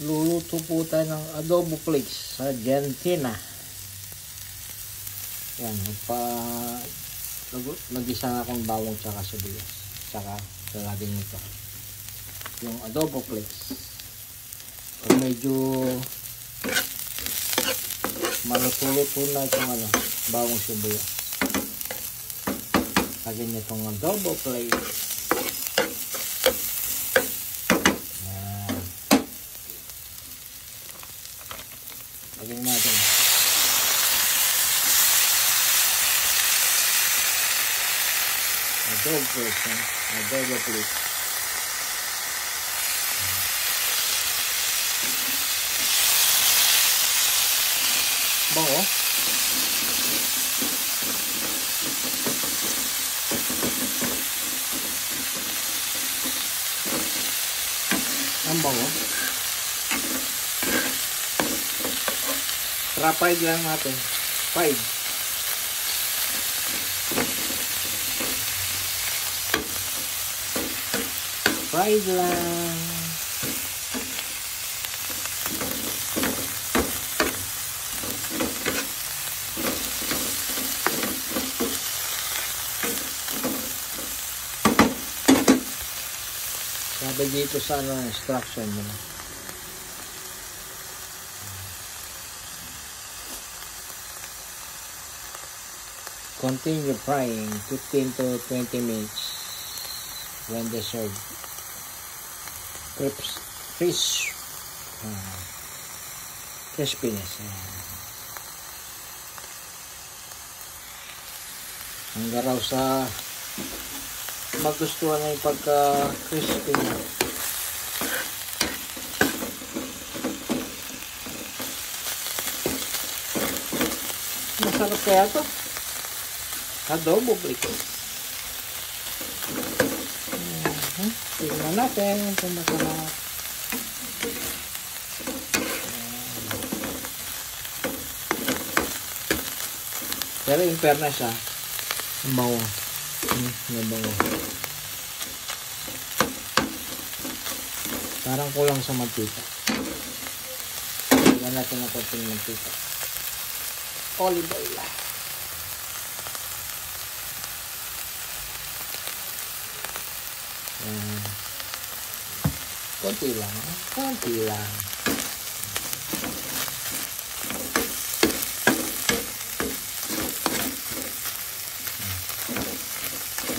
Luluto po tayo ng adobo flakes sa Argentina. Yan, nag-isa akong bawang tsaka sibuyas. Tsaka lalagyan nito yung adobo flakes. Pag medyo maluto-luto na itong bawang sibuyas, lagyan nitong adobo flakes. Lagyan natin. Adobo flakes. Adobo flakes. Bango. Ang bango. Fried lang natin. Fried. Fried lang. Sabi dito sa instruction mo. Continue frying 15 to 20 minutes when served. Crispiness. Hanggang raw sa magustuhan na yung pagka-crispy niya. Masarap kaya to? Adobo flakes. Tingnan natin kung masarap. Pero in fairness ang bango. Ang bango. Parang kulang sa mantika. Tingnan natin ang konting mantika. Olive oil. Konti lang. Konti lang.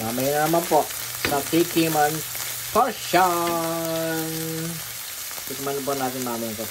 Mamaya naman po sa tikiman portion. Tikman po natin mamaya ito.